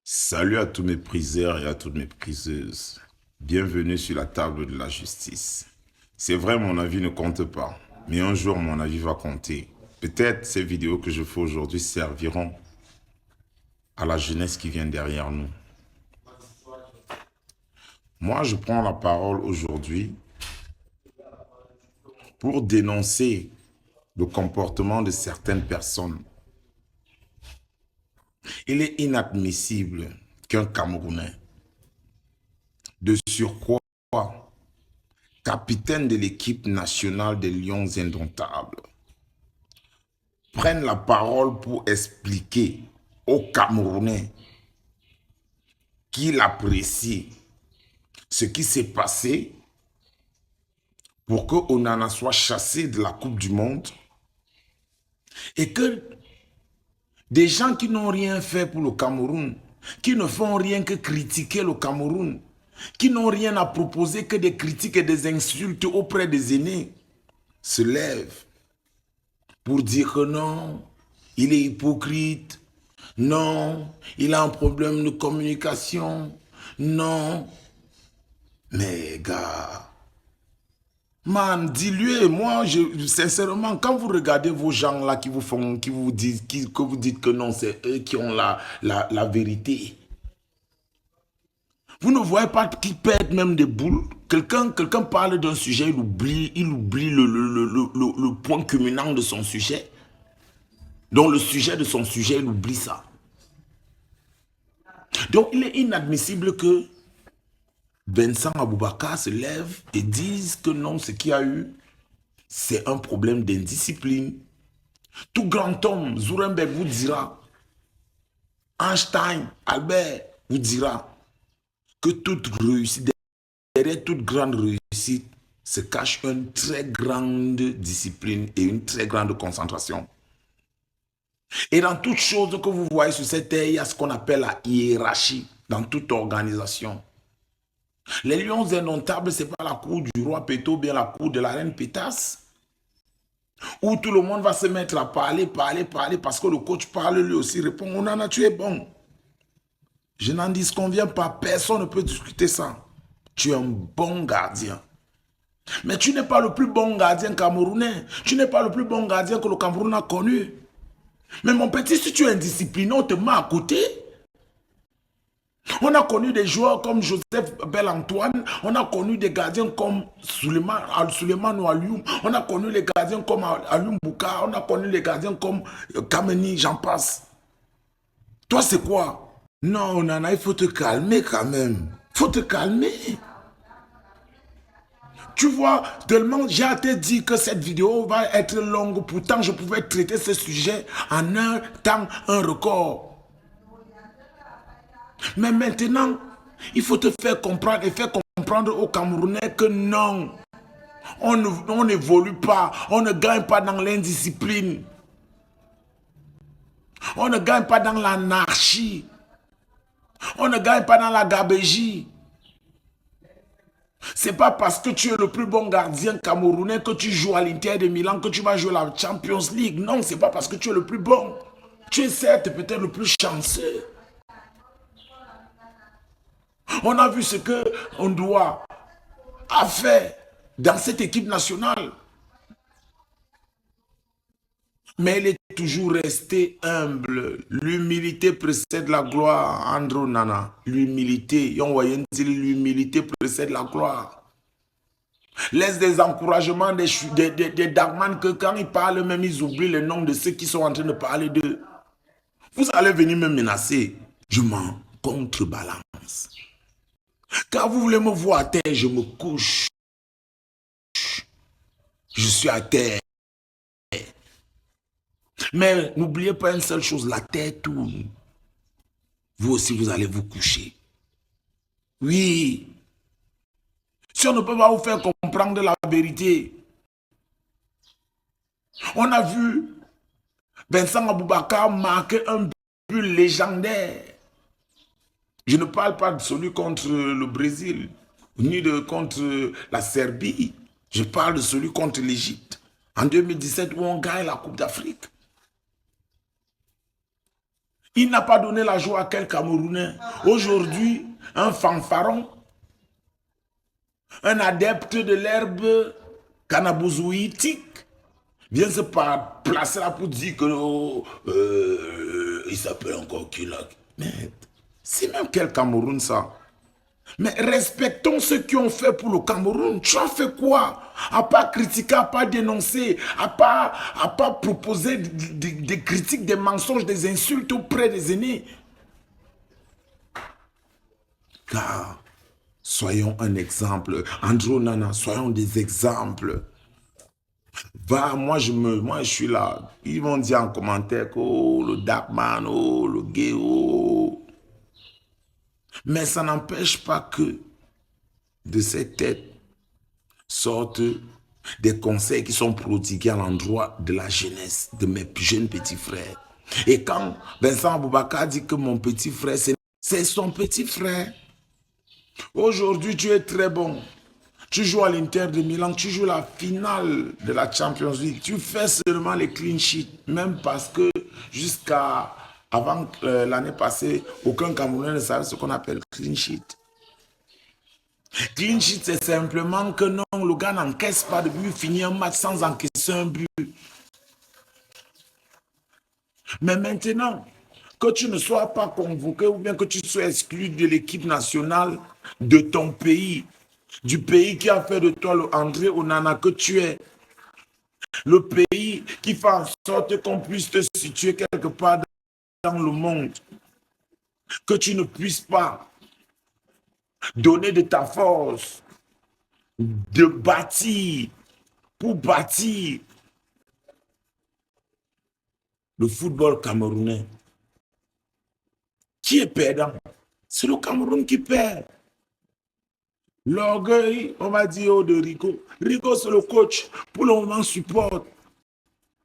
Salut à tous mes priseurs et à toutes mes priseuses. Bienvenue sur la table de la justice. C'est vrai, mon avis ne compte pas, mais un jour mon avis va compter. Peut-être ces vidéos que je fais aujourd'hui serviront à la jeunesse qui vient derrière nous. Moi, je prends la parole aujourd'hui pour dénoncer le comportement de certaines personnes. Il est inadmissible qu'un Camerounais, de surcroît capitaine de l'équipe nationale des Lions indomptables, prenne la parole pour expliquer aux Camerounais qu'il apprécie ce qui s'est passé pour que Onana soit chassé de la Coupe du Monde et que des gens qui n'ont rien fait pour le Cameroun, qui ne font rien que critiquer le Cameroun, qui n'ont rien à proposer que des critiques et des insultes auprès des aînés, se lèvent pour dire que non, il est hypocrite, non, il a un problème de communication, non. Mais gars, man, dis-lui, moi, sincèrement, quand vous regardez vos gens là qui vous font, qui vous disent, que vous dites que non, c'est eux qui ont la vérité. Vous ne voyez pas qu'ils perdent même des boules. Quelqu'un parle d'un sujet, il oublie le point culminant de son sujet. Donc le sujet de son sujet, il oublie ça. Donc il est inadmissible que Vincent Aboubakar se lève et dise que non, ce qu'il y a eu, c'est un problème d'indiscipline. Tout grand homme, Zuremberg vous dira, Einstein, Albert vous dira que toute réussite, derrière toute grande réussite, se cache une très grande discipline et une très grande concentration. Et dans toute chose que vous voyez sur cette terre, il y a ce qu'on appelle la hiérarchie dans toute organisation. Les lions indomptables, ce n'est pas la cour du roi Péto, bien la cour de la reine Pétasse, où tout le monde va se mettre à parler, parce que le coach parle, lui aussi répond, on en a tué, bon. Je n'en disconviens pas, personne ne peut discuter ça. Tu es un bon gardien. Mais tu n'es pas le plus bon gardien camerounais. Tu n'es pas le plus bon gardien que le Cameroun a connu. Mais mon petit, si tu es indiscipliné, on te met à côté. On a connu des joueurs comme Joseph Bel-Antoine, on a connu des gardiens comme Suleiman Oualioum, on a connu les gardiens comme Alioum Boukar, on a connu les gardiens comme Kameni, j'en passe. Toi, c'est quoi? Non, Nana, il faut te calmer quand même. Il faut te calmer. Tu vois, tellement j'ai été dit que cette vidéo va être longue, pourtant je pouvais traiter ce sujet en un temps, un record. Mais maintenant, il faut te faire comprendre et faire comprendre aux Camerounais que non, on n'évolue pas, on ne gagne pas dans l'indiscipline, on ne gagne pas dans l'anarchie, on ne gagne pas dans la gabégie. C'est pas parce que tu es le plus bon gardien camerounais que tu joues à l'Inter de Milan que tu vas jouer la Champions League. Non, c'est pas parce que tu es le plus bon. Tu es certes peut-être le plus chanceux. On a vu ce que on doit a fait dans cette équipe nationale. Mais il est toujours resté humble. L'humilité précède la gloire, Andro Nana. L'humilité, l'humilité précède la gloire. Laisse des encouragements, des Dagman que quand ils parlent, même ils oublient le nom de ceux qui sont en train de parler d'eux. Vous allez venir me menacer. Je m'en contrebalance. Quand vous voulez me voir à terre, je me couche. Je suis à terre. Mais n'oubliez pas une seule chose, la terre tourne. Vous aussi, vous allez vous coucher. Oui. Si on ne peut pas vous faire comprendre la vérité. On a vu Vincent Aboubakar marquer un but légendaire. Je ne parle pas de celui contre le Brésil, ni contre la Serbie. Je parle de celui contre l'Égypte. En 2017, où on gagne la Coupe d'Afrique. Il n'a pas donné la joie à quel Camerounais. Aujourd'hui, un fanfaron, un adepte de l'herbe cannabisouitique, vient se placer là pour dire que oh, il s'appelle encore Kulak. Mais c'est même quel Cameroun ça? Mais respectons ceux qui ont fait pour le Cameroun. Tu as fait quoi? À pas critiquer, à pas dénoncer, à pas proposer des critiques, des mensonges, des insultes auprès des aînés. Car, soyons un exemple. Andrew Nana, soyons des exemples. Va, moi je suis là. Ils vont dire en commentaire que oh, le Darkman, oh, le gay, oh. Mais ça n'empêche pas que de cette tête sortent des conseils qui sont prodigués à l'endroit de la jeunesse, de mes jeunes petits frères. Et quand Vincent Aboubakar dit que mon petit frère, c'est son petit frère. Aujourd'hui, tu es très bon. Tu joues à l'Inter de Milan, tu joues la finale de la Champions League. Tu fais seulement les clean sheets, même parce que jusqu'à avant l'année passée, aucun Camerounais ne savait ce qu'on appelle clean sheet. Clean sheet, c'est simplement que non, le gars n'encaisse pas de but, finit un match sans encaisser un but. Mais maintenant, que tu ne sois pas convoqué ou bien que tu sois exclu de l'équipe nationale de ton pays, du pays qui a fait de toi le André Onana que tu es, le pays qui fait en sorte qu'on puisse te situer quelque part dans le monde, que tu ne puisses pas donner de ta force, de bâtir, pour bâtir le football camerounais. Qui est perdant? C'est le Cameroun qui perd. L'orgueil, on va dire, de Rico. Rico, c'est le coach. Pour le moment, supporte.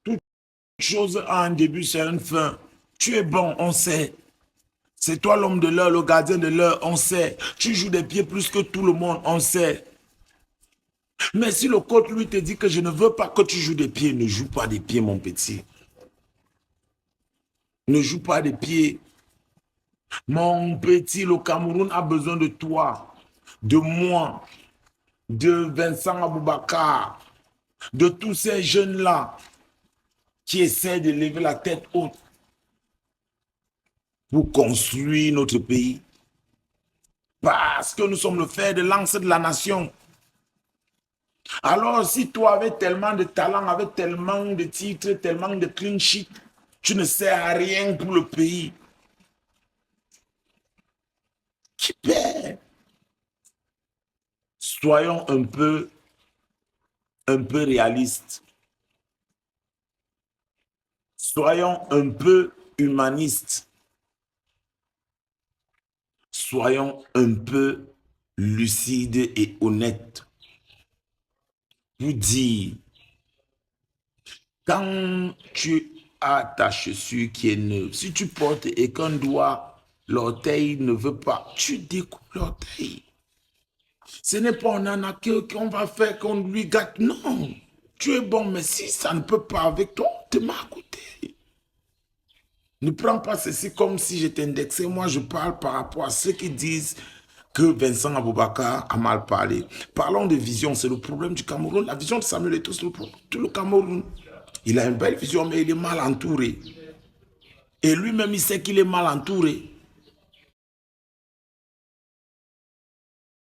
Toute chose a un début, c'est une fin. Tu es bon, on sait. C'est toi l'homme de l'heure, le gardien de l'heure, on sait. Tu joues des pieds plus que tout le monde, on sait. Mais si le coach lui te dit que je ne veux pas que tu joues des pieds, ne joue pas des pieds, mon petit. Ne joue pas des pieds. Mon petit, le Cameroun a besoin de toi, de moi, de Vincent Aboubakar, de tous ces jeunes-là qui essaient de lever la tête haute pour construire notre pays. Parce que nous sommes le fer de lance de la nation. Alors, si toi, avec tellement de talent, avec tellement de titres, tellement de clean sheet, tu ne sers à rien pour le pays, qui perd? Soyons un peu réalistes. Soyons un peu humanistes. Soyons un peu lucides et honnêtes. Pour dire, quand tu as ta chaussure qui est neuve, si tu portes et qu'un doigt, l'orteil ne veut pas, tu découpes l'orteil. Ce n'est pas un anaké qu'on va faire, qu'on lui gâte. Non, tu es bon, mais si ça ne peut pas avec toi, te mets à côté. Ne prends pas ceci comme si j'étais indexé. Moi, je parle par rapport à ceux qui disent que Vincent Aboubakar a mal parlé. Parlons de vision, c'est le problème du Cameroun. La vision de Samuel Eto'o, c'est tout le Cameroun. Il a une belle vision, mais il est mal entouré. Et lui-même, il sait qu'il est mal entouré.